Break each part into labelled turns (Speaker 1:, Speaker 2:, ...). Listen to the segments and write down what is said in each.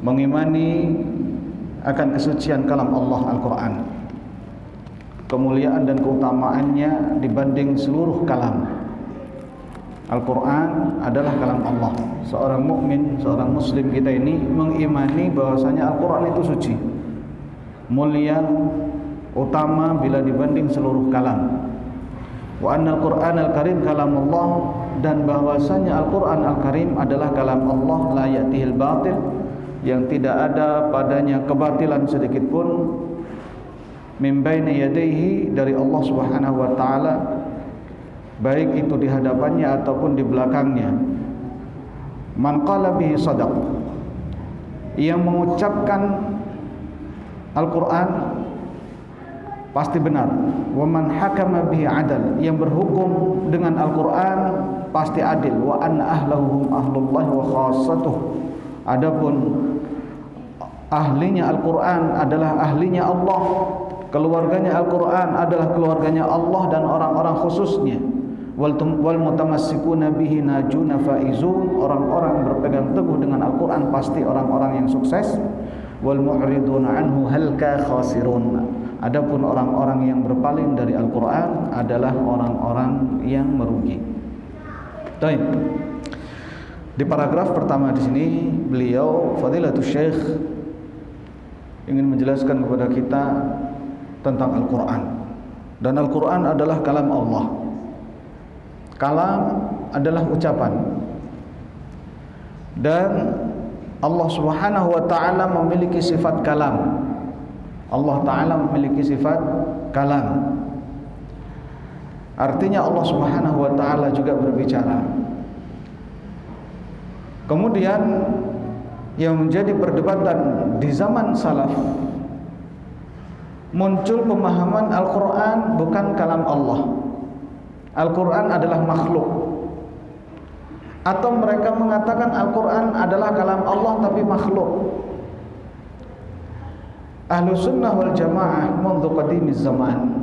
Speaker 1: mengimani akan kesucian kalam Allah Al-Quran, kemuliaan dan keutamaannya dibanding seluruh kalam. Al-Quran adalah kalam Allah. Seorang mukmin, seorang muslim kita ini mengimani bahwasanya Al-Quran itu suci, mulia, utama bila dibanding seluruh kalam. Wa anna Al-Quran Al-Karim kalamullah, dan bahwasanya Al-Quran Al-Karim adalah kalam Allah, la ya'tihil batil, yang tidak ada padanya kebatilan sedikit pun, min baini yadayhi, dari Allah Subhanahu wa taala, baik itu di hadapannya ataupun di belakangnya. Man qala bihi sadaq, yang mengucapkan Al-Quran pasti benar. Wa man hakama bihi adal, yang berhukum dengan Al-Quran pasti adil. Wa anna ahlahum ahlullahi wa khassatuh, adapun ahlinya Al-Quran adalah ahlinya Allah, keluarganya Al-Quran adalah keluarganya Allah dan orang-orang khususnya. Wal mutamassikuna bihi najuna faizun, orang-orang berpegang teguh dengan Al-Quran pasti orang-orang yang sukses. Wal mu'riduna anhu halka khasirun, adapun orang-orang yang berpaling dari Al-Quran adalah orang-orang yang merugi. Baik. Di paragraf pertama di sini beliau Fadilatul Syekh ingin menjelaskan kepada kita tentang Al-Quran, dan Al-Quran adalah kalam Allah. Kalam adalah ucapan, dan Allah Subhanahu wa taala memiliki sifat kalam. Allah taala memiliki sifat kalam. Artinya Allah Subhanahu wa taala juga berbicara. Kemudian yang menjadi perdebatan di zaman salaf, muncul pemahaman Al-Quran bukan kalam Allah, Al-Quran adalah makhluk. Atau mereka mengatakan Al-Quran adalah kalam Allah tapi makhluk. Ahlus sunnah wal jamaah mundu qadimiz zaman,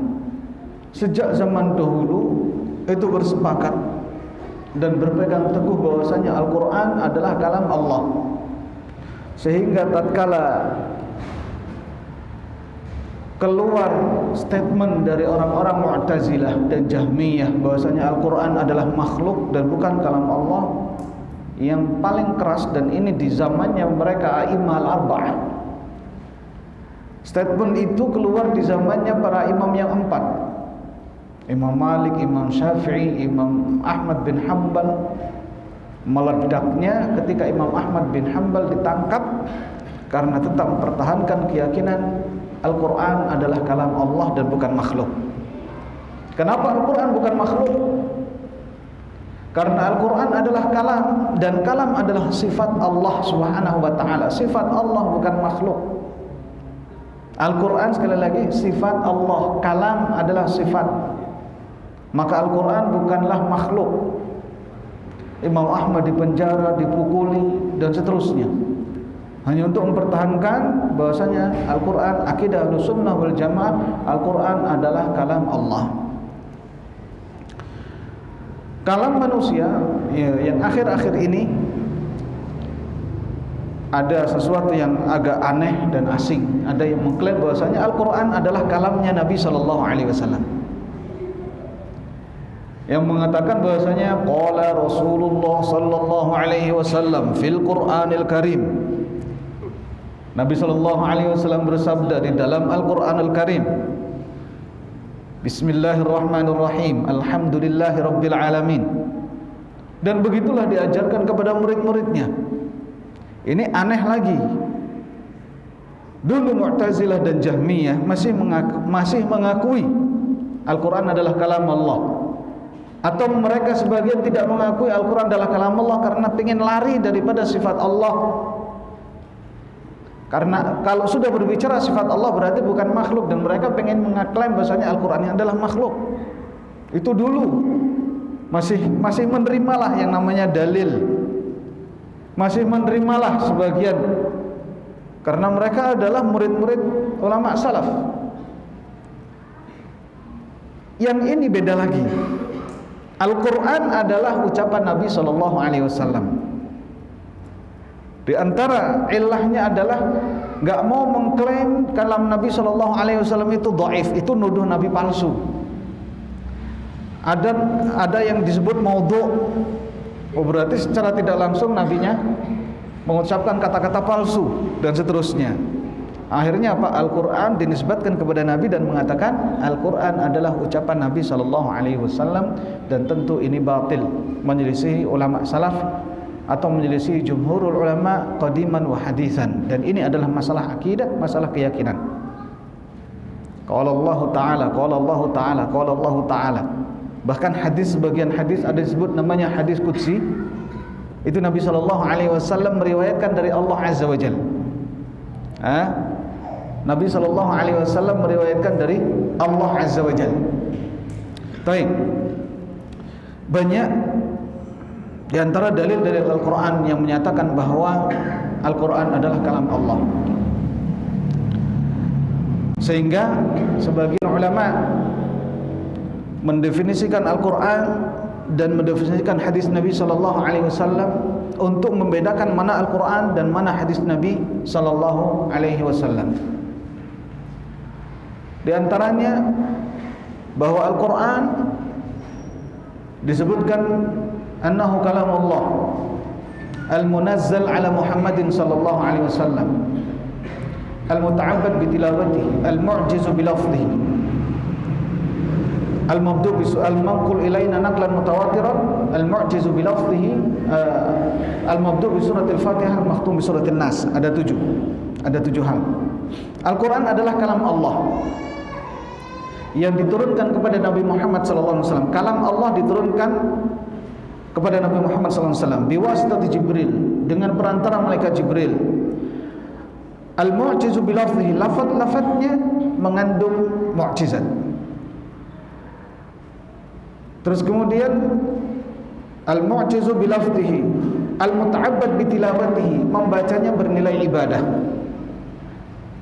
Speaker 1: sejak zaman dahulu itu bersepakat dan berpegang teguh bahwasanya Al-Quran adalah kalam Allah. Sehingga tatkala keluar statement dari orang-orang Mu'tazilah dan Jahmiyah bahwasanya Al-Quran adalah makhluk dan bukan kalam Allah, yang paling keras, dan ini di zamannya mereka A'imah al-Arba'ah, statement itu keluar di zamannya para imam yang empat, Imam Malik, Imam Syafi'i, Imam Ahmad bin Hanbal. Meledaknya ketika Imam Ahmad bin Hanbal ditangkap karena tetap mempertahankan keyakinan Al-Quran adalah kalam Allah dan bukan makhluk. Kenapa Al-Quran bukan makhluk? Karena Al-Quran adalah kalam, dan kalam adalah sifat Allah Subhanahu wa ta'ala. Sifat Allah bukan makhluk. Al-Quran sekali lagi sifat Allah, kalam adalah sifat. Maka Al-Quran bukanlah makhluk. Imam Ahmad dipenjara, dipukuli, dan seterusnya, hanya untuk mempertahankan bahwasanya Al-Quran, akidah Ahlussunnah wal Jamaah, Al-Quran adalah kalam Allah. Kalam manusia ya, yang akhir-akhir ini ada sesuatu yang agak aneh dan asing. Ada yang mengklaim bahwasanya Al-Quran adalah kalamnya Nabi sallallahu alaihi wasallam, yang mengatakan bahwasanya qala Rasulullah sallallahu alaihi wasallam fil Qur'anil Karim, Nabi sallallahu alaihi wasallam bersabda di dalam Al-Qur'anul Karim, Bismillahirrahmanirrahim, Alhamdulillahirabbil alamin. Dan begitulah diajarkan kepada murid-muridnya. Ini aneh lagi. Dulu Mu'tazilah dan Jahmiyah masih mengakui Al-Quran adalah kalam Allah, atau mereka sebagian tidak mengakui Al-Quran adalah kalam Allah karena ingin lari daripada sifat Allah. Karena kalau sudah berbicara sifat Allah berarti bukan makhluk, dan mereka ingin mengaklaim bahasanya Al-Quran adalah makhluk. Itu dulu masih menerimalah yang namanya dalil, masih menerimalah sebagian, karena mereka adalah murid-murid ulama salaf. Yang ini beda lagi. Al-Quran adalah ucapan Nabi sallallahu alaihi wasallam. Di antara ilahnya adalah nggak mau mengklaim kalam Nabi Shallallahu Alaihi Wasallam itu dhaif, itu nuduh Nabi palsu. Ada yang disebut maudhu', berarti secara tidak langsung nabinya mengucapkan kata-kata palsu dan seterusnya. Akhirnya apa? Al-Quran dinisbatkan kepada Nabi dan mengatakan Al-Quran adalah ucapan Nabi Shallallahu Alaihi Wasallam, dan tentu ini batil, menyelisihi ulama salaf atau menyelisih jumhurul ulama qadiman wa hadithan, dan ini adalah masalah akidah, masalah keyakinan. Qala Allah Ta'ala, qala Allah Ta'ala, qala Allah Ta'ala. Bahkan hadis, sebagian hadis ada disebut namanya hadis qudsi. Itu Nabi sallallahu alaihi wasallam meriwayatkan dari Allah Azza wa Jalla. Nabi sallallahu alaihi wasallam meriwayatkan dari Allah Azza wa Jalla. Baik. Banyak di antara dalil-dalil Al-Qur'an yang menyatakan bahwa Al-Qur'an adalah kalam Allah. Sehingga sebagian ulama mendefinisikan Al-Quran dan mendefinisikan hadis Nabi Sallallahu Alaihi Wasallam untuk membedakan mana Al-Quran dan mana hadis Nabi Sallallahu Alaihi Wasallam. Di antaranya bahwa Al-Quran disebutkan annahu kalamullah al-munazzal ala Muhammadin Sallallahu Alaihi Wasallam, al-muta'abbad bitilawatihi, al-mu'jizu bilafzihi, al-mabdu' al-manqul ilaina naqlan mutawatiran, al-mu'jizu bilafzihi, al-mabdu' bi suratil Fatihah, al-makhtum bi suratil Nas. Ada tujuh hal. Al-Quran adalah kalam Allah yang diturunkan kepada Nabi Muhammad SAW. Kalam Allah diturunkan kepada Nabi Muhammad SAW biwasitati Jibril, dengan perantara malaikat Jibril. Al-mu'jizu bilafzihi, lafaz-lafaznya mengandung mukjizat. Terus kemudian al-mu'jizu bilafzihi, al-muta'abbad bitilawatihi, membacanya bernilai ibadah.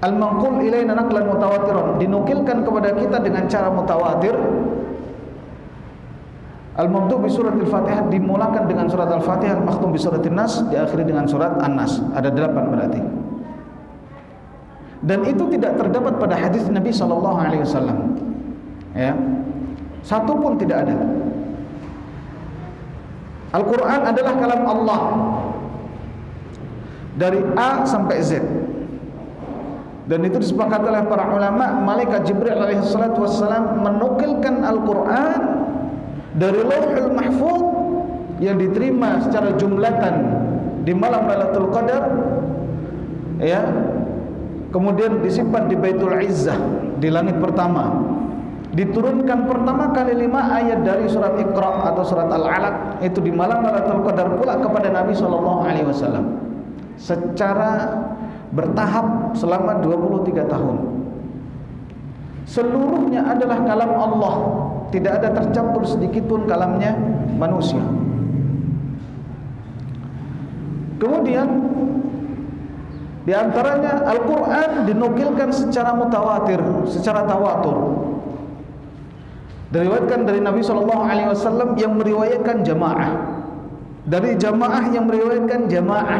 Speaker 1: Al-manqul ilaina naqlan mutawatiran, dinukilkan kepada kita dengan cara mutawatir. Al-mabdu' bi suratil Fatihah, dimulakan dengan surat Al-Fatihah, al-makhtum bi suratil Nas, diakhiri dengan surat An-Nas. Ada 8 berarti. Dan itu tidak terdapat pada hadis Nabi sallallahu alaihi wasallam. Ya. Satu pun tidak ada. Al-Quran adalah kalam Allah dari A sampai Z. Dan itu disepakati oleh para ulama. Malaikat Jibril alaihi salatu wassalam menukilkan Al-Quran dari Lauhul Mahfuz yang diterima secara jumlatan di malam Lailatul Qadar, ya. Kemudian disimpan di Baitul Izzah di langit pertama. Diturunkan pertama kali 5 ayat dari surat Iqra atau surat Al-Alaq, itu di malam Lailatul Qadar pula kepada Nabi SAW secara bertahap selama 23 tahun. Seluruhnya adalah kalam Allah, tidak ada tercampur sedikit pun kalamnya manusia. Kemudian di antaranya Al-Quran dinukilkan secara mutawatir, secara tawatur. Diriwayatkan dari Nabi SAW yang meriwayatkan jamaah, dari jamaah yang meriwayatkan jamaah,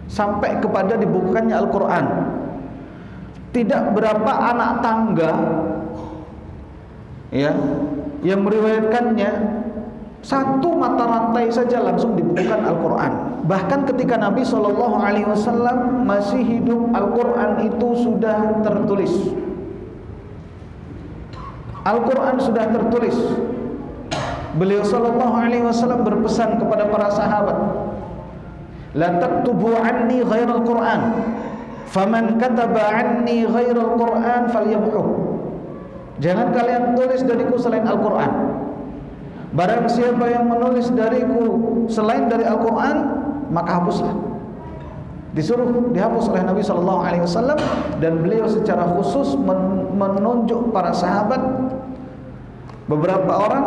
Speaker 1: sampai kepada dibukukannya Al-Quran. Tidak berapa anak tangga, ya, yang meriwayatkannya, satu mata rantai saja langsung dibukukan Al-Quran. Bahkan ketika Nabi SAW masih hidup, Al-Quran itu sudah tertulis. Al-Quran sudah tertulis. Beliau sallallahu alaihi wasallam berpesan kepada para sahabat, la taktubu anni ghairal Quran, faman kataba anni ghairal Quran falyamhu. Jangan kalian tulis dariku selain Al-Quran. Barang siapa yang menulis dariku selain dari Al-Quran, maka hapuslah. Dihapus oleh Nabi SAW, dan beliau secara khusus menunjuk para sahabat beberapa orang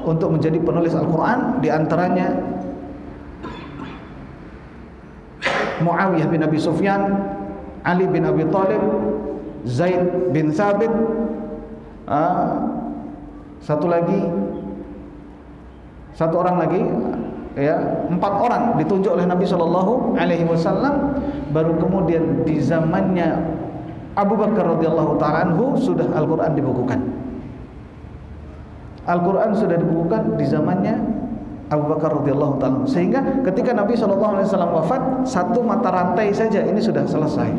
Speaker 1: untuk menjadi penulis Al-Quran. Di antaranya Muawiyah bin Abi Sufyan, Ali bin Abi Thalib, Zaid bin Thabit, satu orang lagi ya, 4 orang ditunjuk oleh Nabi Shallallahu Alaihi Wasallam. Baru kemudian di zamannya Abu Bakar radhiyallahu taala anhu sudah Al-Quran dibukukan. Al-Quran sudah dibukukan di zamannya Abu Bakar radhiyallahu taala. Sehingga ketika Nabi Shallallahu Alaihi Wasallam wafat, satu mata rantai saja ini sudah selesai.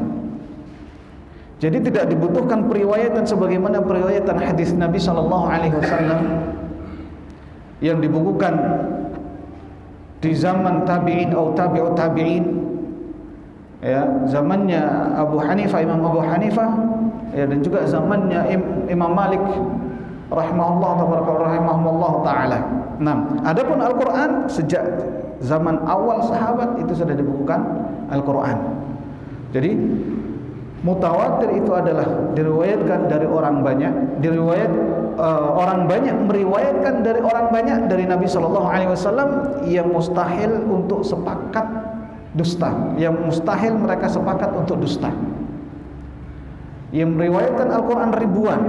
Speaker 1: Jadi tidak dibutuhkan periwayatan sebagaimana periwayatan hadis Nabi Shallallahu Alaihi Wasallam yang dibukukan di zaman tabi'in atau tabi'ut tabi'in, ya, zamannya Abu Hanifah, Imam Abu Hanifah, ya, dan juga zamannya Imam Malik rahimahullah taala. Nah, adapun Al-Qur'an sejak zaman awal sahabat itu sudah dibukukan Al-Qur'an. Jadi mutawatir itu adalah diriwayatkan dari orang banyak, orang banyak meriwayatkan dari orang banyak dari Nabi Shallallahu Alaihi Wasallam, yang mustahil untuk sepakat dusta, yang mustahil mereka sepakat untuk dusta. Yang meriwayatkan Al-Quran ribuan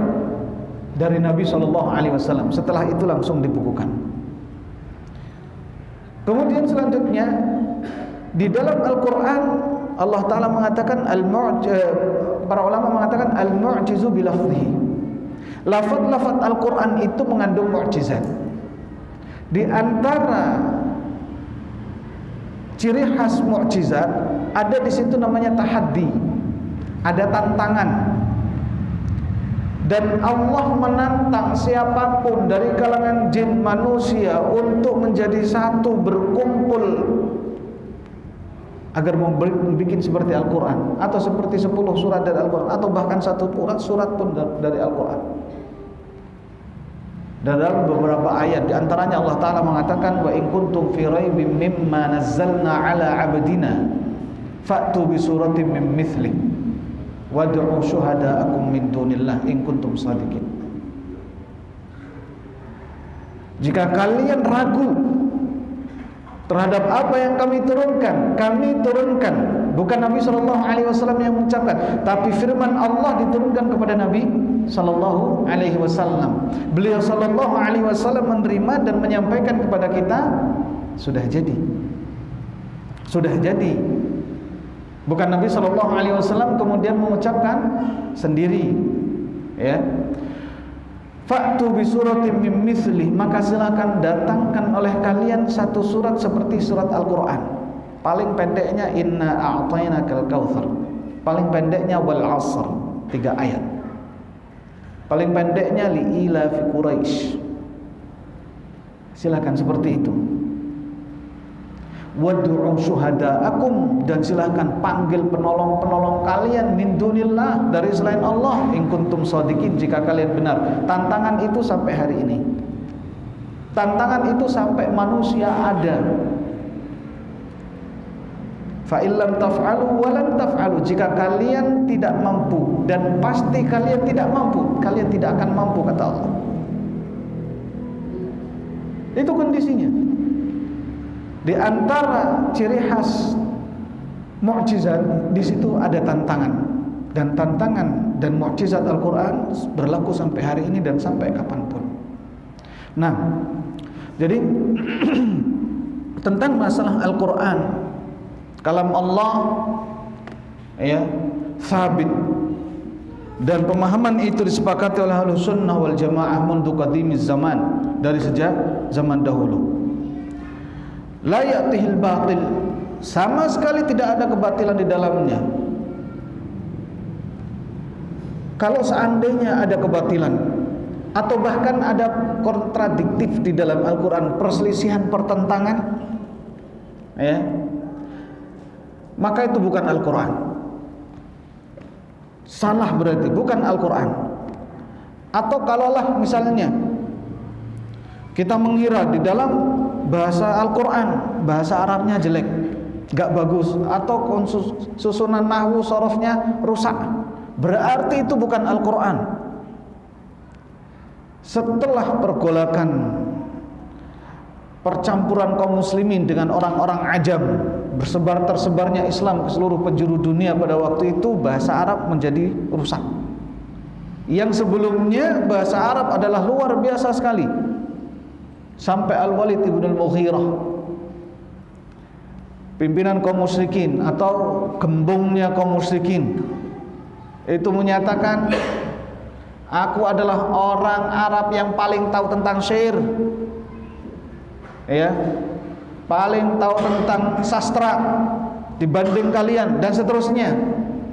Speaker 1: dari Nabi Shallallahu Alaihi Wasallam. Setelah itu langsung dibukukan. Kemudian selanjutnya di dalam Al-Quran Allah Ta'ala mengatakan para ulama mengatakan al-mu'jizu bilafzihi. Lafaz-lafaz Al-Quran itu mengandung mukjizat. Di antara ciri khas mukjizat ada di situ namanya tahaddi, ada tantangan. Dan Allah menantang siapapun dari kalangan jin manusia untuk menjadi satu, berkumpul agar membuat seperti Al-Quran, atau seperti 10 surat dari Al-Quran, atau bahkan 1 surat pun dari Al-Quran. Dan dalam beberapa ayat, di antaranya Allah Ta'ala mengatakan, wa in kuntum fi raibim mimma nazzalna ala abdina fa'tu bi suratin min mithli wad'u syuhada'akum min dunillah in kuntum shadiqin. Jika kalian ragu terhadap apa yang kami turunkan, bukan Nabi Shallallahu Alaihi Wasallam yang mengucapkan, tapi firman Allah diturunkan kepada Nabi Shallallahu Alaihi Wasallam. Beliau Shallallahu Alaihi Wasallam menerima dan menyampaikan kepada kita, sudah jadi. Bukan Nabi Shallallahu Alaihi Wasallam kemudian mengucapkan sendiri, ya. Fa'tu bi suratin min mithlih, maka silakan datangkan oleh kalian 1 surat seperti surat Al-Quran. Paling pendeknya inna a'tainakal kautsar, paling pendeknya wal 'asr, 3 ayat. Paling pendeknya li ila fi Quraisy. Silakan seperti itu. Wad'u syuhada'akum, dan silakan panggil penolong-penolong kalian min dunillah, dari selain Allah, in kuntum shadiqin, jika kalian benar. Tantangan itu sampai hari ini. Tantangan itu sampai manusia ada. Fa illam taf'alu wa lan taf'alu, jika kalian tidak mampu, dan pasti kalian tidak mampu, kalian tidak akan mampu, kata Allah. Itu kondisinya. Di antara ciri khas mukjizat di situ ada tantangan, dan tantangan dan mukjizat Al-Quran berlaku sampai hari ini dan sampai kapanpun. Nah, jadi tentang masalah Al-Quran, kalam Allah, ya, sabit, dan pemahaman itu disepakati oleh Ahlus Sunnah wal Jamaah mundu qadimiz zaman, dari sejak zaman dahulu. La ya'tihil batil, sama sekali tidak ada kebatilan di dalamnya. Kalau seandainya ada kebatilan atau bahkan ada kontradiktif di dalam Al-Quran, perselisihan, pertentangan, ya, maka itu bukan Al-Quran. Salah berarti bukan Al-Quran. Atau kalaulah misalnya kita mengira di dalam bahasa Al-Quran, bahasa Arabnya jelek, gak bagus, atau susunan nahwu sorofnya rusak, berarti itu bukan Al-Quran. Setelah pergolakan, percampuran kaum muslimin dengan orang-orang ajam, tersebarnya Islam ke seluruh penjuru dunia, pada waktu itu bahasa Arab menjadi rusak. Yang sebelumnya bahasa Arab adalah luar biasa sekali. Sampai Al-Walid ibn al-Mughirah pimpinan kaum musyrikin atau gembongnya kaum musyrikin itu menyatakan, aku adalah orang Arab yang paling tahu tentang syair, ya, paling tahu tentang sastra dibanding kalian, dan seterusnya,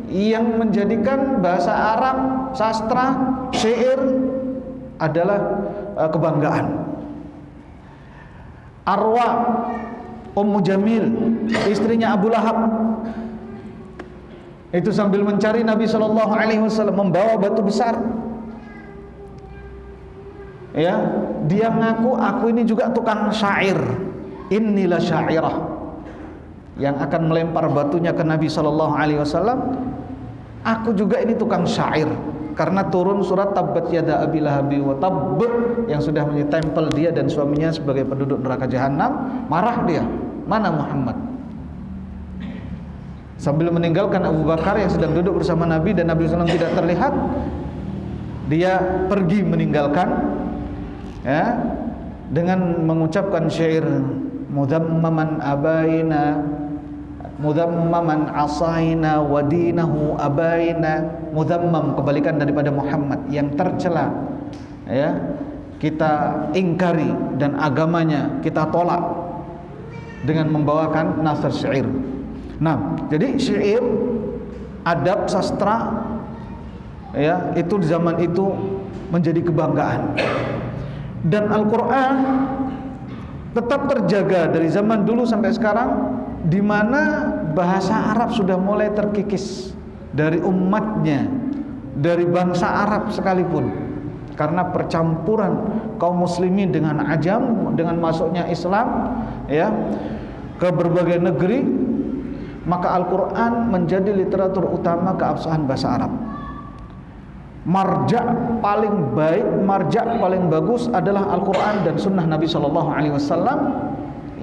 Speaker 1: yang menjadikan bahasa Arab, sastra, syair adalah kebanggaan. Arwa Ummu Jamil, istrinya Abu Lahab, itu sambil mencari Nabi SAW membawa batu besar. Ya, dia mengaku, aku ini juga tukang syair. Innilah syairah, yang akan melempar batunya ke Nabi SAW. Aku juga ini tukang syair, karena turun surat Tabbat yada Abi Lahabi wa Tabb yang sudah menitempel dia dan suaminya sebagai penduduk neraka jahanam. Marah dia, mana Muhammad? Sambil meninggalkan Abu Bakar yang sedang duduk bersama Nabi dan Nabi SAW tidak terlihat, dia pergi meninggalkan, ya, dengan mengucapkan syair, mudammaman abaina, mudammaman asaina wa dinahu abaina. Mudammam, kebalikan daripada Muhammad, yang tercela, ya, kita ingkari, dan agamanya kita tolak dengan membawakan nasr syair. Nah, jadi syair, adab, sastra, ya, itu di zaman itu menjadi kebanggaan. Dan Al-Quran tetap terjaga dari zaman dulu sampai sekarang, di mana bahasa Arab sudah mulai terkikis dari umatnya, dari bangsa Arab sekalipun, karena percampuran kaum muslimin dengan ajam, dengan masuknya Islam, ya, ke berbagai negeri, maka Al-Quran menjadi literatur utama keabsahan bahasa Arab. Marja paling baik, marja paling bagus adalah Al-Quran dan Sunnah Nabi SAW,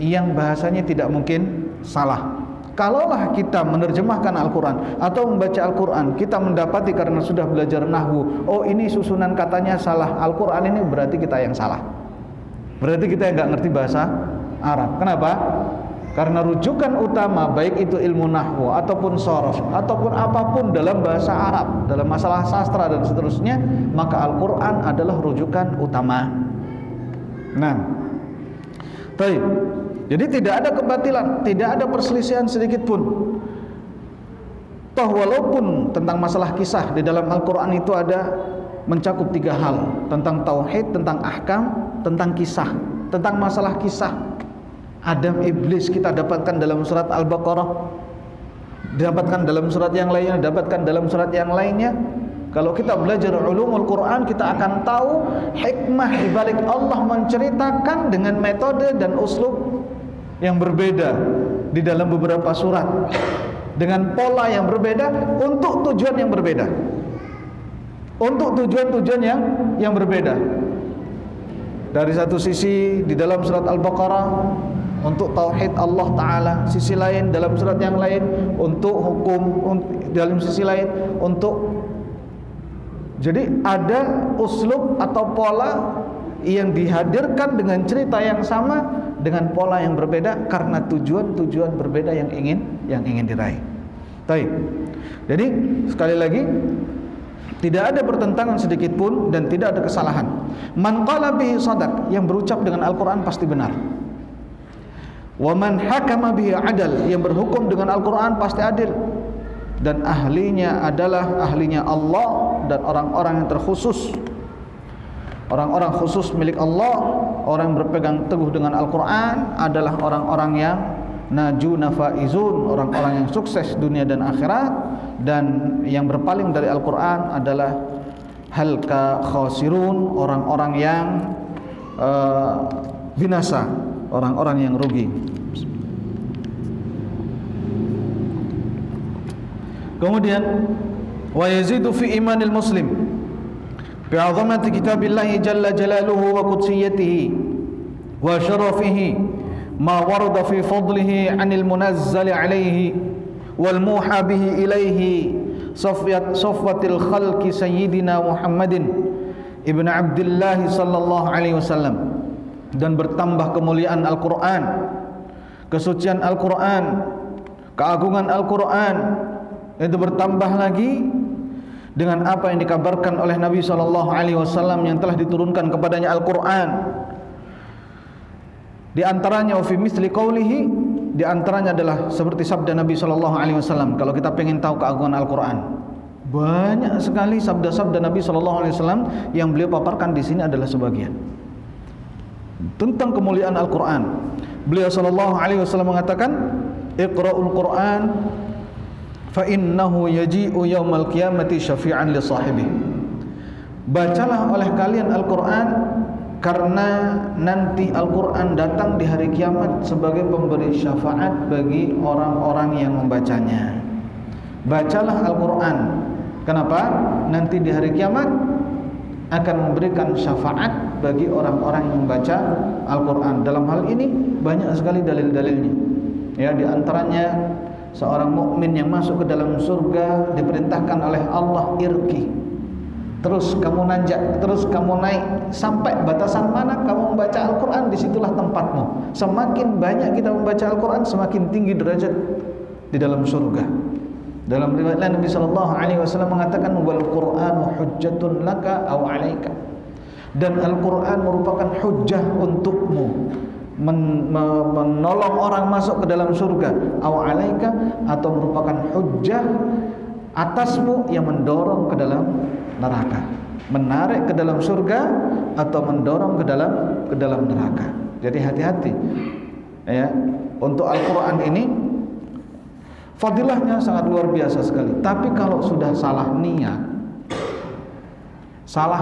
Speaker 1: yang bahasanya tidak mungkin salah. Kalaulah kita menerjemahkan Al-Quran atau membaca Al-Quran, kita mendapati karena sudah belajar nahwu, oh ini susunan katanya salah, Al-Quran ini berarti kita yang salah, berarti kita yang nggak ngerti bahasa Arab. Kenapa? Karena rujukan utama, baik itu ilmu nahwu ataupun sorof ataupun apapun dalam bahasa Arab, dalam masalah sastra dan seterusnya, maka Al-Quran adalah rujukan utama. Nah, baik. Jadi tidak ada kebatilan, tidak ada perselisihan sedikit pun. Toh walaupun tentang masalah kisah di dalam Al-Quran itu ada mencakup 3 hal, tentang tauhid, tentang ahkam, tentang kisah. Tentang masalah kisah, Adam Iblis kita dapatkan dalam surat Al-Baqarah, dapatkan dalam surat yang lainnya, dapatkan dalam surat yang lainnya. Kalau kita belajar ulumul Quran, kita akan tahu hikmah di balik Allah menceritakan dengan metode dan uslub yang berbeda di dalam beberapa surat, dengan pola yang berbeda, untuk tujuan yang berbeda, untuk tujuan-tujuan yang berbeda. Dari satu sisi di dalam surat Al-Baqarah untuk tauhid Allah Ta'ala, sisi lain dalam surat yang lain untuk hukum, dalam sisi lain untuk. Jadi ada uslub atau pola yang dihadirkan dengan cerita yang sama dengan pola yang berbeda karena tujuan-tujuan berbeda yang ingin diraih. Baik. Jadi sekali lagi, tidak ada pertentangan sedikit pun dan tidak ada kesalahan. Man qala bihi shadaq, yang berucap dengan Al-Quran pasti benar. Wa man hakama bihi adal, yang berhukum dengan Al-Quran pasti adil. Dan ahlinya adalah ahlinya Allah dan orang-orang yang terkhusus, orang-orang khusus milik Allah. Orang yang berpegang teguh dengan Al-Quran adalah orang-orang yang najuna faizun, orang-orang yang sukses dunia dan akhirat. Dan yang berpaling dari Al-Quran adalah halka khasirun, orang-orang yang binasa, orang-orang yang rugi. Kemudian wa yazidu fi imanil muslim bi'azamati kitabillahi jalla jalaluhu wa qudsiyatihi wa syarafihi ma warada fi fadlihi 'anil munazzali 'alaihi wal muha bihi ilaihi safwatil khalqi sayyidina Muhammadin ibn Abdullah sallallahu alaihi wasallam. Dan bertambah kemuliaan Al-Quran, kesucian Al-Quran keagungan Al-Quran itu bertambah lagi dengan apa yang dikabarkan oleh Nabi SAW yang telah diturunkan kepadanya Al-Quran. Di antaranya wa fi misli qawlihi, di antaranya adalah seperti sabda Nabi SAW. Kalau kita pengen tahu keagungan Al-Quran, banyak sekali sabda-sabda Nabi SAW yang beliau paparkan di sini adalah sebagian tentang kemuliaan Al-Quran. Beliau SAW mengatakan, Iqra'ul Quran fa innahu yaji'u yaumal qiyamati syafi'an li sahibi. Bacalah oleh kalian Al-Quran, karena nanti Al-Quran datang di hari kiamat sebagai pemberi syafaat bagi orang-orang yang membacanya. Bacalah Al-Quran. Kenapa? Nanti di hari kiamat akan memberikan syafaat bagi orang-orang yang membaca Al-Quran. Dalam hal ini banyak sekali dalil-dalilnya. Ya, di antaranya seorang mukmin yang masuk ke dalam surga diperintahkan oleh Allah irki. Terus kamu nanjak, terus kamu naik sampai batasan mana kamu membaca Al-Quran, disitulah tempatmu. Semakin banyak kita membaca Al-Quran, semakin tinggi derajat di dalam surga. Dalam riwayat lain Nabi SAW mengatakan, wal Qur'anu hujjatun laka aw 'alaika. Dan Al-Quran merupakan hujjah untukmu, menolong orang masuk ke dalam surga, aw 'alaika, atau merupakan hujjah atasmu yang mendorong ke dalam neraka, menarik ke dalam surga atau mendorong ke dalam neraka. Jadi hati-hati ya, untuk Al-Quran ini fadilahnya sangat luar biasa sekali. Tapi kalau sudah salah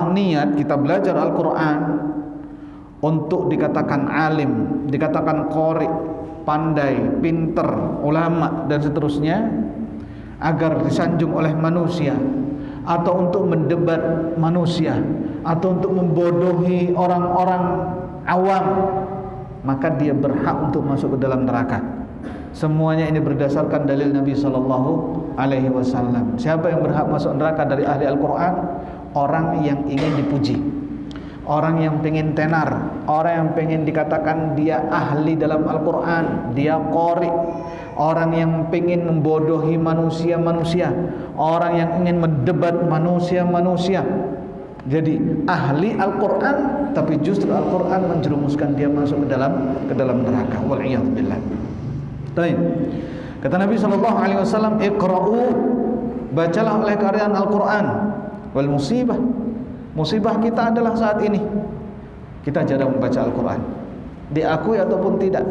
Speaker 1: niat kita belajar Al-Quran untuk dikatakan alim, dikatakan qori, pandai, pinter, ulama dan seterusnya, agar disanjung oleh manusia, atau untuk mendebat manusia, atau untuk membodohi orang-orang awam, maka dia berhak untuk masuk ke dalam neraka. Semuanya ini berdasarkan dalil Nabi SAW. Siapa yang berhak masuk neraka dari ahli Al-Quran? Orang yang ingin dipuji, orang yang pengen tenar, orang yang pengen dikatakan dia ahli dalam Al-Quran, dia qori, orang yang pengen membodohi manusia-manusia, orang yang ingin mendebat manusia-manusia. Jadi ahli Al-Quran, tapi justru Al-Quran menjerumuskan dia masuk ke dalam neraka. Wal'iyadzubillah. Baik. Kata Nabi SAW, Iqra'u, bacalah oleh kalian Al-Quran. Wal musibah, musibah kita adalah saat ini kita jarang membaca Al-Quran, diakui ataupun tidak.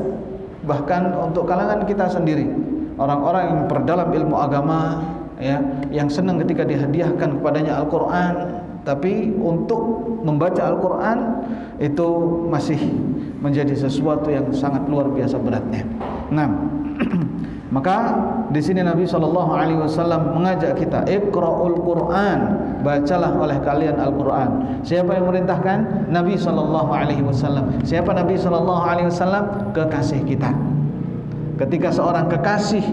Speaker 1: Bahkan untuk kalangan kita sendiri, orang-orang yang perdalam ilmu agama ya, yang senang ketika dihadiahkan kepadanya Al-Quran, tapi untuk membaca Al-Quran itu masih menjadi sesuatu yang sangat luar biasa beratnya. Nah, maka di sini Nabi SAW mengajak kita, Iqra'ul Quran, bacalah oleh kalian Al-Quran. Siapa yang merintahkan? Nabi SAW. Siapa Nabi SAW? Kekasih kita. Ketika seorang kekasih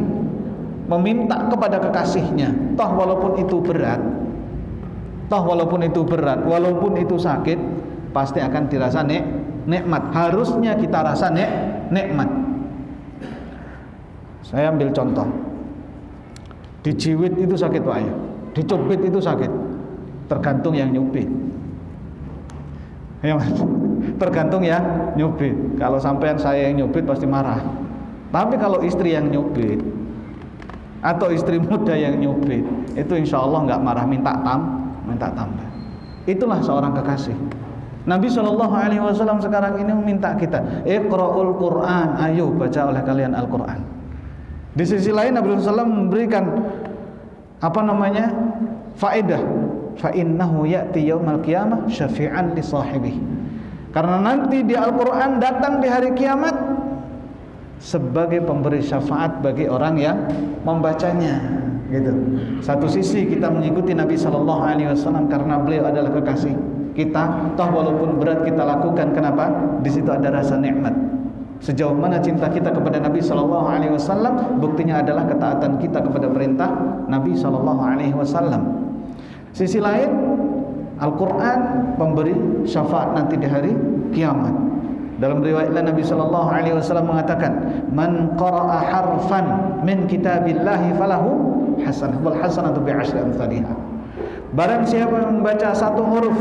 Speaker 1: meminta kepada kekasihnya, toh walaupun itu berat, walaupun itu sakit, pasti akan dirasa nikmat. Harusnya kita rasa nikmat. Saya ambil contoh, dijiwit itu sakit Pak ya, dicubit itu sakit, tergantung yang nyubit ya, tergantung yang nyubit. Kalau sampean saya yang nyubit pasti marah, tapi kalau istri yang nyubit atau istri muda yang nyubit, itu insya Allah nggak marah, minta tambah. Itulah seorang kekasih. Nabi SAW sekarang ini meminta kita, Iqra'ul Quran, ayo baca oleh kalian Al-Quran. Di sisi lain Nabi SAW memberikan faedah, fa innahu ya'ti yaumal qiyamah syafi'an li sahibihi. Karena nanti di Al-Quran datang di hari kiamat sebagai pemberi syafaat bagi orang yang membacanya. Gitu. Satu sisi kita mengikuti Nabi SAW karena beliau adalah kekasih kita, toh walaupun berat kita lakukan. Kenapa? Di situ ada rasa nikmat. Sejauh mana cinta kita kepada Nabi SAW, buktinya adalah ketaatan kita kepada perintah Nabi SAW. Sisi lain, Al-Quran memberi syafaat nanti di hari kiamat. Dalam riwayat Nabi sallallahu alaihi wasallam mengatakan, "Man qara'a harfan min kitabillahi falahu hasanah wal hasanatu bi'asyri amsalihha." Barang siapa yang membaca satu huruf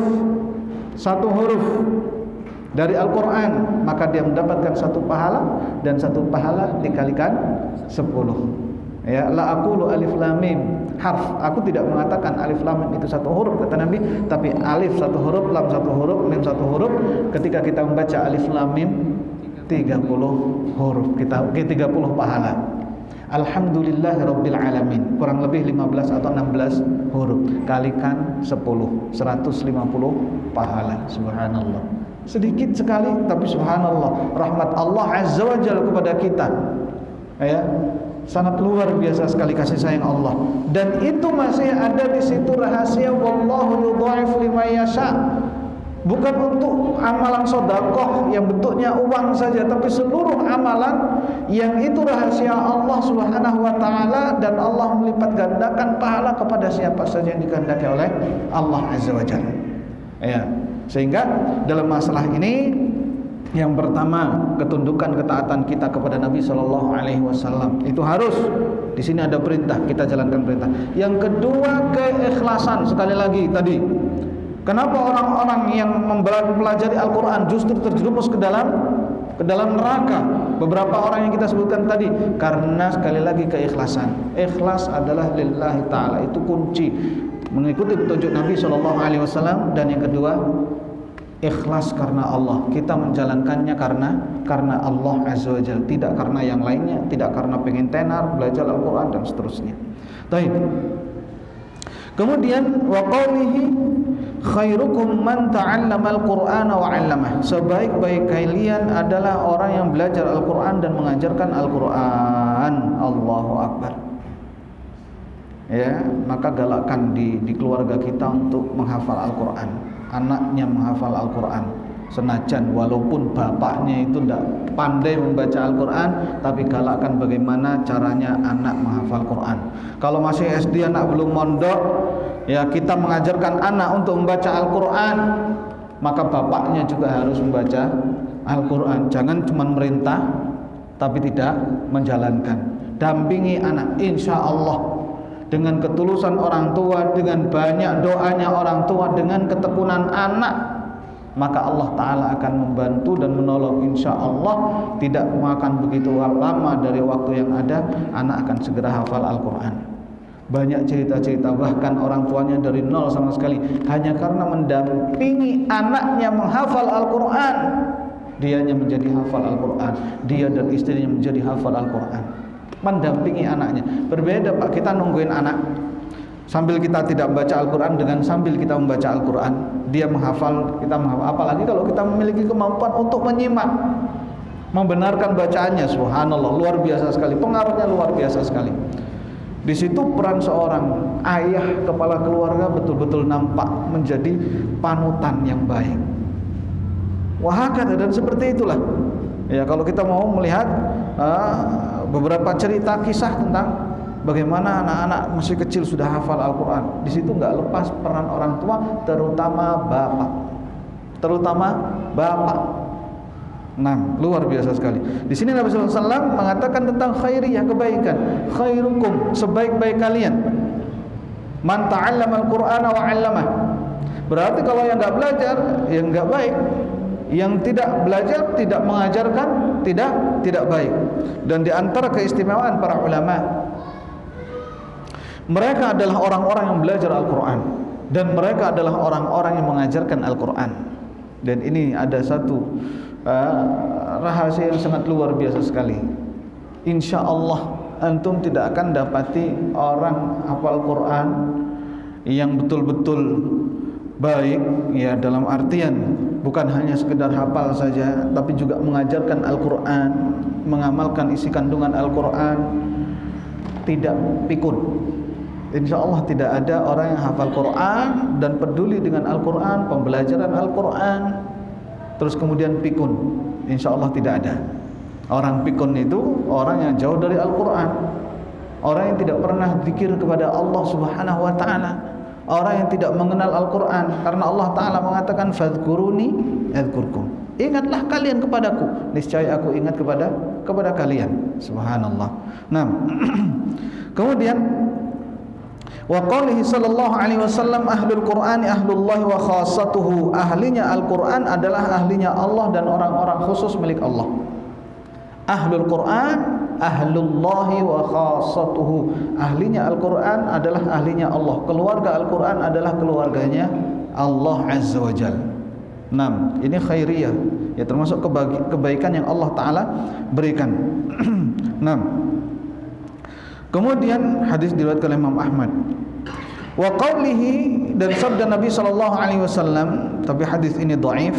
Speaker 1: dari Al-Quran, maka dia mendapatkan satu pahala, dan satu pahala dikalikan 10. Ya, la aqulu alif lam mim harf. Aku tidak mengatakan alif lam mim itu satu huruf kata Nabi, tapi alif satu huruf, lam satu huruf, mim satu huruf. Ketika kita membaca alif lam mim 30 huruf, kita 30 pahala. Alhamdulillahirabbil alamin, kurang lebih 15 atau 16 huruf, kalikan 10, 150 pahala. Subhanallah. Sedikit sekali, tapi subhanallah, rahmat Allah azza wa jalla kepada kita, ya, sangat luar biasa sekali kasih sayang Allah. Dan itu masih ada di situ rahasia, wallahu yudha'if liman yasha. Bukan untuk amalan sedekah yang bentuknya uang saja, tapi seluruh amalan yang itu rahasia Allah Subhanahu wa taala, dan Allah melipat gandakan pahala kepada siapa saja yang dikehendaki oleh Allah azza wa jalla. Ya. Sehingga dalam masalah ini, yang pertama, ketundukan ketaatan kita kepada Nabi Shallallahu Alaihi Wasallam itu harus. Di sini ada perintah, kita jalankan perintah. Yang kedua, keikhlasan. Sekali lagi tadi, kenapa orang-orang yang mempelajari Al-Quran justru terjerumus ke dalam neraka? Beberapa orang yang kita sebutkan tadi, karena sekali lagi keikhlasan. Ikhlas adalah lillahi ta'ala, itu kunci mengikuti petunjuk Nabi Shallallahu Alaihi Wasallam. Dan yang kedua, ikhlas karena Allah. Kita menjalankannya karena Allah azza wa jalla, tidak karena yang lainnya, tidak karena pengen tenar, belajar Al-Quran dan seterusnya. Baik. Kemudian wa qawlihi khairukum man ta'allama al-Qur'ana wa 'allamah. Sebaik-baik kalian adalah orang yang belajar Al-Quran dan mengajarkan Al-Quran. Allahu Akbar. Ya, maka galakkan di keluarga kita untuk menghafal Al-Quran. Anaknya menghafal Al-Quran, senajan walaupun bapaknya itu tidak pandai membaca Al-Quran, tapi galakkan bagaimana caranya anak menghafal Quran. Kalau masih SD, anak belum mondok, ya kita mengajarkan anak untuk membaca Al-Quran, maka bapaknya juga harus membaca Al-Quran. Jangan cuma merintah tapi tidak menjalankan. Dampingi anak, insya Allah dengan ketulusan orang tua, dengan banyak doanya orang tua, dengan ketekunan anak, maka Allah Ta'ala akan membantu dan menolong. Insya Allah tidak makan begitu lama dari waktu yang ada, anak akan segera hafal Al-Quran. Banyak cerita-cerita, bahkan orang tuanya dari nol sama sekali, hanya karena mendampingi anaknya menghafal Al-Quran, dianya menjadi hafal Al-Quran, dia dan istrinya menjadi hafal Al-Quran. Mendampingi anaknya. Berbeda Pak, kita nungguin anak sambil kita tidak membaca Al-Quran dengan sambil kita membaca Al-Quran. Dia menghafal, kita menghafal. Apalagi kalau kita memiliki kemampuan untuk menyimak, membenarkan bacaannya, subhanallah, luar biasa sekali. Pengaruhnya luar biasa sekali. Di situ peran seorang ayah, kepala keluarga betul-betul nampak menjadi panutan yang baik. Wahakata, dan seperti itulah. Ya, kalau kita mau melihat beberapa cerita kisah tentang bagaimana anak-anak masih kecil sudah hafal Al-Quran. Di situ nggak lepas peran orang tua, terutama bapak. Nah, luar biasa sekali. Di sini Nabi sallallahu alaihi wasallam mengatakan tentang khairiyah, kebaikan. Khairukum, sebaik-baik kalian, man ta'allama al-Qur'ana wa 'allamah. Berarti kalau yang nggak belajar, yang nggak baik. Yang tidak belajar, tidak mengajarkan, tidak baik. Dan di antara keistimewaan para ulama, mereka adalah orang-orang yang belajar Al-Quran, dan mereka adalah orang-orang yang mengajarkan Al-Quran. Dan ini ada satu rahasia yang sangat luar biasa sekali. Insya Allah antum tidak akan dapati orang hafal Quran yang betul-betul baik, ya, dalam artian bukan hanya sekedar hafal saja, tapi juga mengajarkan Al-Quran, mengamalkan isi kandungan Al-Quran, tidak pikun. Insya Allah tidak ada orang yang hafal Quran dan peduli dengan Al-Quran, pembelajaran Al-Quran, terus kemudian pikun. Insya Allah tidak ada. Orang pikun itu orang yang jauh dari Al-Quran, orang yang tidak pernah zikir kepada Allah Subhanahu wa ta'ala, orang yang tidak mengenal Al-Quran. Karena Allah Ta'ala mengatakan fadhkuruni adzkurkum. Ingatlah kalian kepadaku, niscaya aku ingat kepada kalian. Subhanallah. Nah, kemudian wa qalihi sallallahu alaihi wasallam ahlul Qur'ani ahlullahi wa khassatuhu. Ahlinya Al-Qur'an adalah ahlinya Allah dan orang-orang khusus milik Allah. Ahlul Qur'an ahlullahi wa khassatuhu. Ahlinya Al-Qur'an adalah ahlinya Allah. Keluarga Al-Qur'an adalah keluarganya Allah Azza wa Jalla. 6. Ini khairiyah, ya termasuk kebaikan yang Allah Ta'ala berikan. 6. Kemudian hadis diriwayatkan oleh Imam Ahmad. Wa qawlihi, dan sabda Nabi SAW, tapi hadis ini dhaif,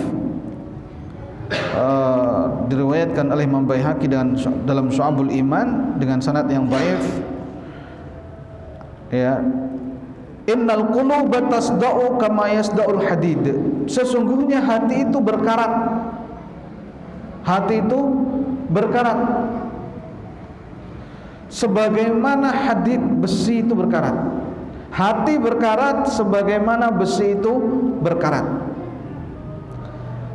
Speaker 1: diriwayatkan oleh Imam Baihaqi dalam Syu'abul Iman dengan sanad yang dhaif, ya. Innal quluba tasda'u kama yasda'ul hadid. Sesungguhnya hati itu berkarat. Hati itu berkarat sebagaimana hadid, besi itu berkarat. Hati berkarat sebagaimana besi itu berkarat.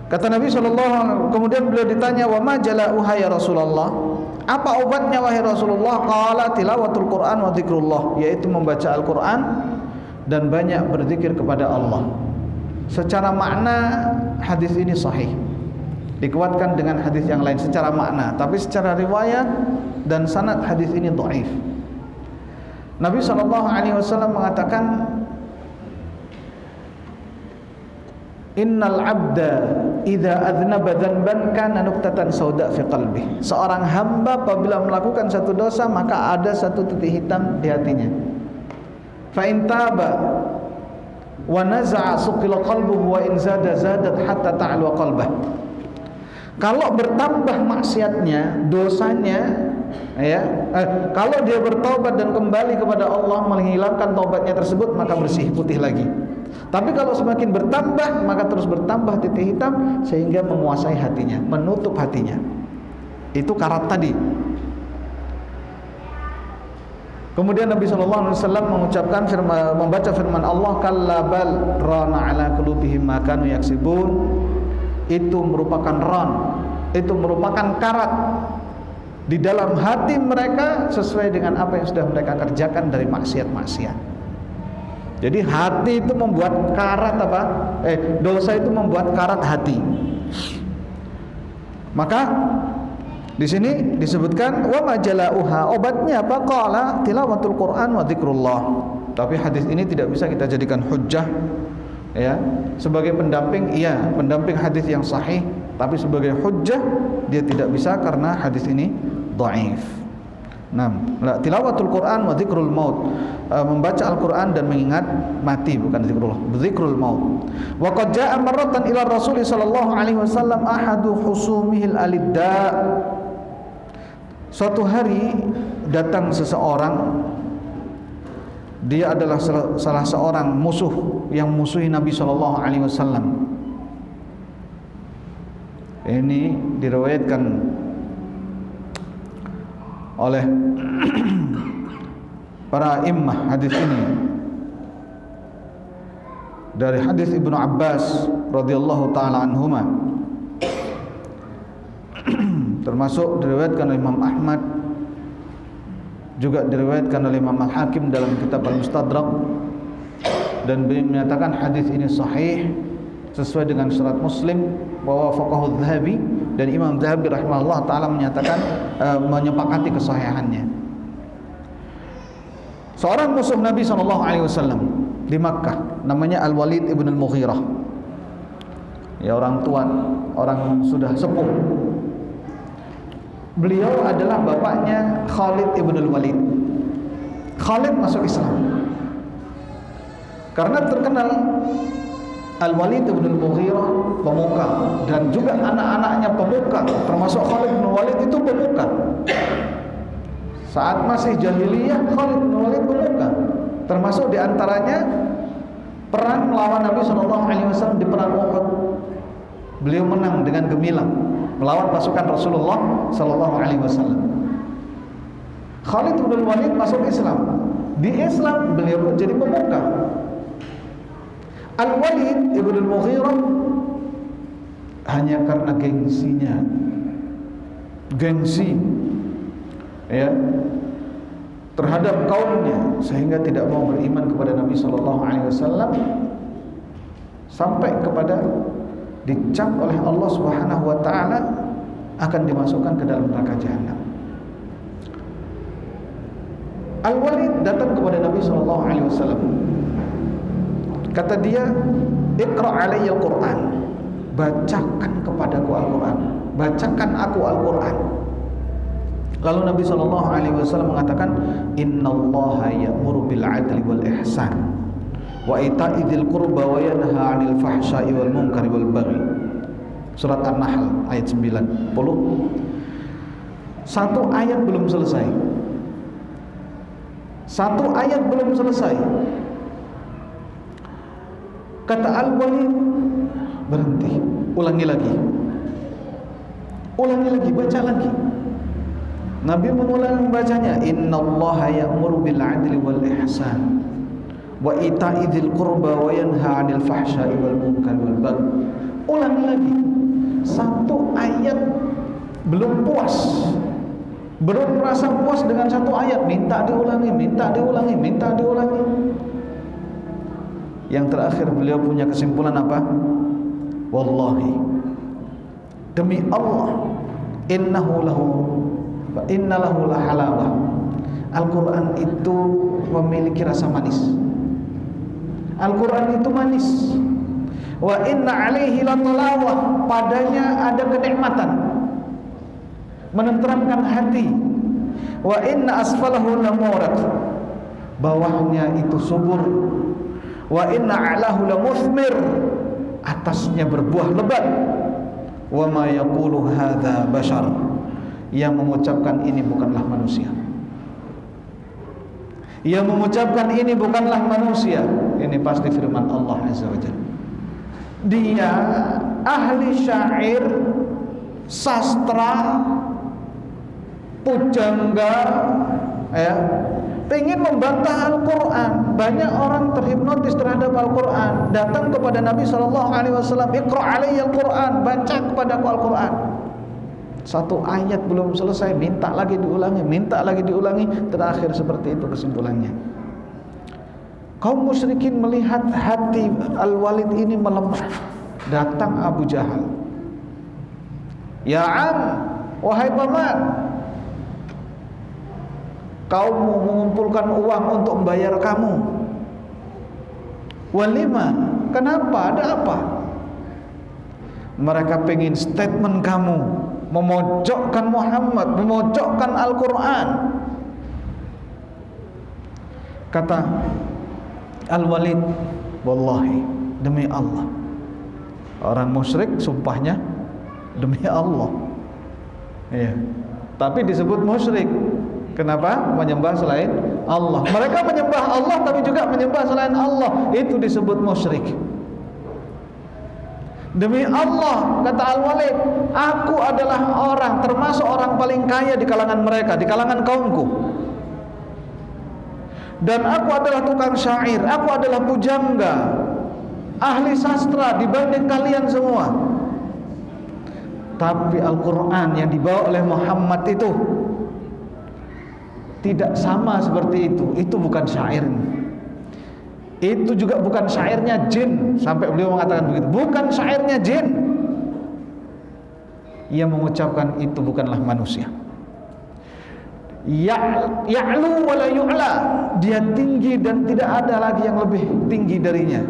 Speaker 1: Kata Nabi SAW, kemudian beliau ditanya, wa ma jala'uha ya Rasulullah? Apa obatnya wahai Rasulullah? Qala tilawatul Qur'an wa dzikrullah, yaitu membaca Al-Qur'an dan banyak berzikir kepada Allah. Secara makna hadis ini sahih, dikuatkan dengan hadis yang lain secara makna, tapi secara riwayat dan sanad hadis ini dhaif. Nabi SAW mengatakan, innal abda idza adznaba dzanban kana nuqtatan sauda fi qalbi. Seorang hamba apabila melakukan satu dosa maka ada satu titik hitam di hatinya. Fa in taba wa naza'a suqila qalbuhu wa in zada zadat hatta ta'lu qalbah. Kalau bertambah maksiatnya, dosanya, ya, kalau dia bertaubat dan kembali kepada Allah, menghilangkan taubatnya tersebut, maka bersih putih lagi. Tapi kalau semakin bertambah, maka terus bertambah titik hitam sehingga menguasai hatinya, menutup hatinya. Itu karat tadi. Kemudian Nabi SAW mengucapkan membaca firman Allah, kalla bal rana ala qulubihim ma kanu yaksibun. Itu merupakan ran, itu merupakan karat di dalam hati mereka sesuai dengan apa yang sudah mereka kerjakan dari maksiat-maksiat. Jadi hati itu membuat karat apa? Dosa itu membuat karat hati. Maka di sini disebutkan wa majalauha, obatnya apa? Qala tilawatul Qur'an wa dzikrullah. Tapi hadis ini tidak bisa kita jadikan hujjah, ya. Sebagai pendamping, iya, pendamping hadis yang sahih, tapi sebagai hujjah dia tidak bisa karena hadis ini dhaif. 6. Tilawatul Qur'an wa dzikrul maut. Membaca Al-Qur'an dan mengingat mati, bukan zikrullah, zikrul maut. Wa qad jaa'a marratan ila Rasul sallallahu alaihi wasallam ahadu husumihil alidda. Suatu hari datang seseorang, dia adalah salah seorang musuh yang musuhi Nabi sallallahu alaihi wasallam. Ini diriwayatkan oleh para immah hadis ini dari hadis Ibnu Abbas radhiyallahu taala anhuma, termasuk diriwayatkan oleh Imam Ahmad, juga diriwayatkan oleh Imam Al-Hakim dalam kitab Al-Mustadrak, dan beliau menyatakan hadis ini sahih sesuai dengan syarat Muslim, bahwa faqahu Dzahabi, dan Imam Dzahabi rahimahullah taala menyatakan menyepakati kesahihannya. Seorang musuh Nabi SAW di Makkah namanya Al-Walid ibn Al-Mughirah, ya, orang tua, orang sudah sepuh. Beliau adalah bapaknya Khalid ibn Al-Walid. Khalid masuk Islam karena terkenal Al-Walid ibn Al-Mughirah pemuka, dan juga anak-anaknya pemuka, termasuk Khalid bin Walid itu pemuka. Saat masih jahiliyah, Khalid bin Walid pemuka, termasuk diantaranya perang melawan Nabi SAW di perang Uhud. Beliau menang dengan gemilang melawan pasukan Rasulullah SAW. Khalid bin Walid masuk Islam. Di Islam beliau pun jadi pemuka. Al-Walid ibn Al-Mughirah hanya karena gengsinya, gengsi ya terhadap kaumnya, sehingga tidak mau beriman kepada Nabi sallallahu alaihi wasallam, sampai kepada dicap oleh Allah Subhanahu wa taala akan dimasukkan ke dalam neraka jahanam. Al-Walid datang kepada Nabi sallallahu alaihi wasallam. Kata dia, "Iqra' alayya al-Qur'an." Bacakan kepadaku Al-Qur'an. Bacakan aku Al-Qur'an. Lalu Nabi sallallahu alaihi wasallam mengatakan, "Innallaha ya'muru bil 'adli wal ihsan wa ita'i dzil qurba wa yanha 'anil fahsya'i wal munkari wal baghi." Surat An-Nahl ayat 90. Satu ayat belum selesai. Satu ayat belum selesai. Kata Al-Walid, berhenti, ulangi lagi. Ulangi lagi, baca lagi. Nabi mengulangi membacanya, "Innallaha ya'muru bil 'adli wal ihsan wa ita'i dzil qurba wa yanha 'anil fahsya'i wal munkari wal baghi." Ulangi lagi. Satu ayat belum puas. Belum merasa puas dengan satu ayat, minta diulangi, minta diulangi, minta diulangi. Yang terakhir beliau punya kesimpulan apa? Wallahi, demi Allah, inna lahu lahalawah. Al-Quran itu memiliki rasa manis. Al-Quran itu manis. Wa inna alaihi latalawah, padanya ada kenikmatan, menenteramkan hati. Wa inna asfalahu lamurad, bawahnya itu subur. Wa inna a'lahu lamuthmir, atasnya berbuah lebat. Wa ma yaqulu hadza bashar, yang mengucapkan ini bukanlah manusia. Yang mengucapkan ini bukanlah manusia. Ini pasti firman Allah Azza wa Jalla. Dia ahli syair, sastra, pujangga, ya, ingin membantah Al-Quran. Banyak orang terhipnotis terhadap Al-Quran, datang kepada Nabi SAW, "Iqra' alayya Al-Quran." Baca kepadaku Al-Quran. Satu ayat belum selesai, minta lagi diulangi, minta lagi diulangi. Terakhir seperti itu kesimpulannya. Kaum musyrikin melihat hati Al-Walid ini melemah. Datang Abu Jahal, "Ya am, wahai paman, kaummu mengumpulkan uang untuk membayar kamu. Walima, kenapa? Ada apa?" Mereka pengen statement kamu, memojokkan Muhammad, memojokkan Al-Quran. Kata Al-Walid, "Wallahi, demi Allah." Orang musyrik sumpahnya demi Allah. Iya. Tapi disebut musyrik. Kenapa? Menyembah selain Allah. Mereka menyembah Allah tapi juga menyembah selain Allah. Itu disebut musyrik. Demi Allah, kata Al-Walid, aku adalah orang, termasuk orang paling kaya di kalangan mereka, di kalangan kaumku. Dan aku adalah tukang syair, aku adalah pujangga, ahli sastra dibanding kalian semua. Tapi Al-Quran yang dibawa oleh Muhammad itu tidak sama seperti itu. Itu bukan syair. Itu juga bukan syairnya jin. Sampai beliau mengatakan begitu, bukan syairnya jin. Ia mengucapkan itu bukanlah manusia. Ya'lu wa la yu'la, dia tinggi dan tidak ada lagi yang lebih tinggi darinya.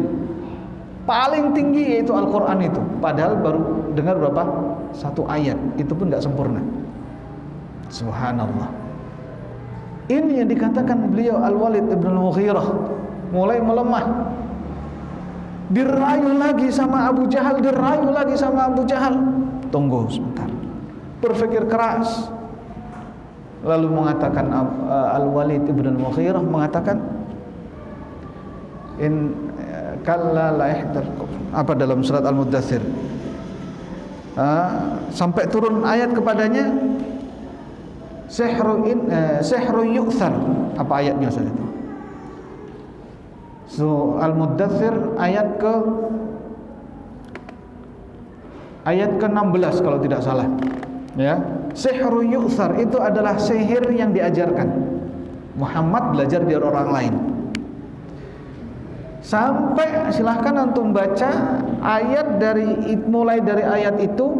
Speaker 1: Paling tinggi yaitu Al-Quran itu. Padahal baru dengar berapa? Satu ayat, itu pun tidak sempurna. Subhanallah. Ini yang dikatakan beliau Al-Walid ibn al-Mughirah mulai melemah. Dirayu lagi sama Abu Jahal, dirayu lagi sama Abu Jahal. Tunggu sebentar, berpikir keras. Lalu mengatakan Al-Walid ibn al-Mughirah mengatakan, in kalla la ihtarqu, apa dalam surat Al-Muddathir, sampai turun ayat kepadanya, sihru yu'thar. Apa ayatnya saat itu? So Al-Muddathir ayat ke ayat ke-16 kalau tidak salah. Ya, sihru yu'thar itu adalah sihir yang diajarkan. Muhammad belajar dari orang lain. Sampai silahkan antum baca ayat mulai dari ayat itu,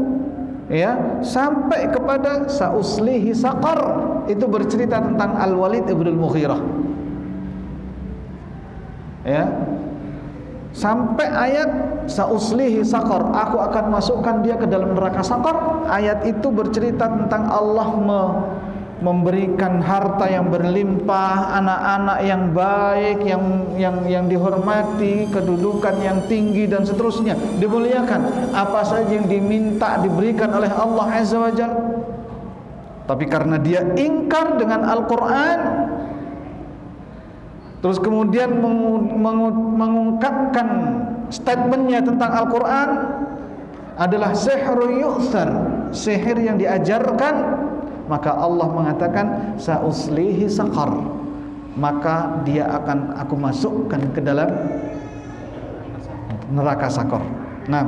Speaker 1: ya, sampai kepada sauslihi saqar, itu bercerita tentang Al-Walid ibn Al-Mughirah. Ya, sampai ayat sauslihi saqar, aku akan masukkan dia ke dalam neraka saqar. Ayat itu bercerita tentang Allah memberikan harta yang berlimpah, anak-anak yang baik, yang dihormati, kedudukan yang tinggi dan seterusnya, dimuliakan. Apa saja yang diminta diberikan oleh Allah Azza wa Jalla. Tapi karena dia ingkar dengan Al-Quran, terus kemudian mengungkapkan statementnya tentang Al-Quran adalah sihru yu'thar, sihir yang diajarkan, maka Allah mengatakan sauslihi saqar, maka dia akan aku masukkan ke dalam neraka saqar. Nah,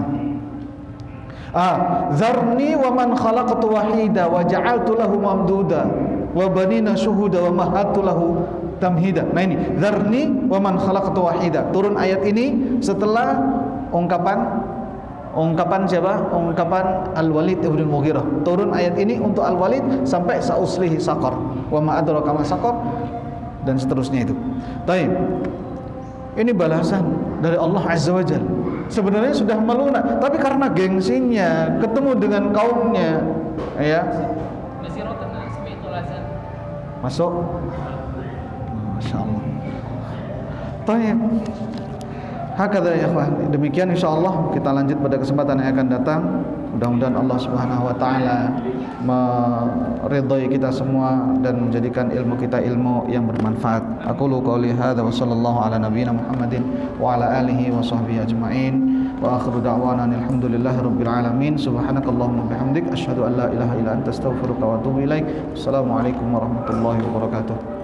Speaker 1: zarni wa man khalaqtu wahida wa ja'altu lahu mamduda wa banina syuhuda wa mahattu lahu tamhida. Nah ini zarni wa man khalaqtu wahida, turun ayat ini setelah ungkapan siapa? Ungkapan Al-Walid ibn Al-Mughirah. Turun ayat ini untuk Al-Walid sampai sauslihi saqar wa ma adraka ma saqar dan seterusnya itu. Baik. Ini balasan dari Allah Azza wa Jalla. Sebenarnya sudah melunak, tapi karena gengsinya ketemu dengan kaumnya, ya. Masuk. Masyaallah. Baik. Hakadha ya ikhwan. Demikian insyaallah kita lanjut pada kesempatan yang akan datang. Mudah-mudahan Allah Subhanahu wa taala meridhai kita semua dan menjadikan ilmu kita ilmu yang bermanfaat. Aqulu qouli hadza wa sallallahu ala nabiyyina Muhammadin wa ala alihi wa sahbihi ajma'in. Wa akhiru da'wana alhamdulillahirabbil alamin. Subhanakallahumma bihamdik asyhadu an la ilaha illa anta astaghfiruka wa atubu ilaik. Assalamualaikum warahmatullahi wabarakatuh.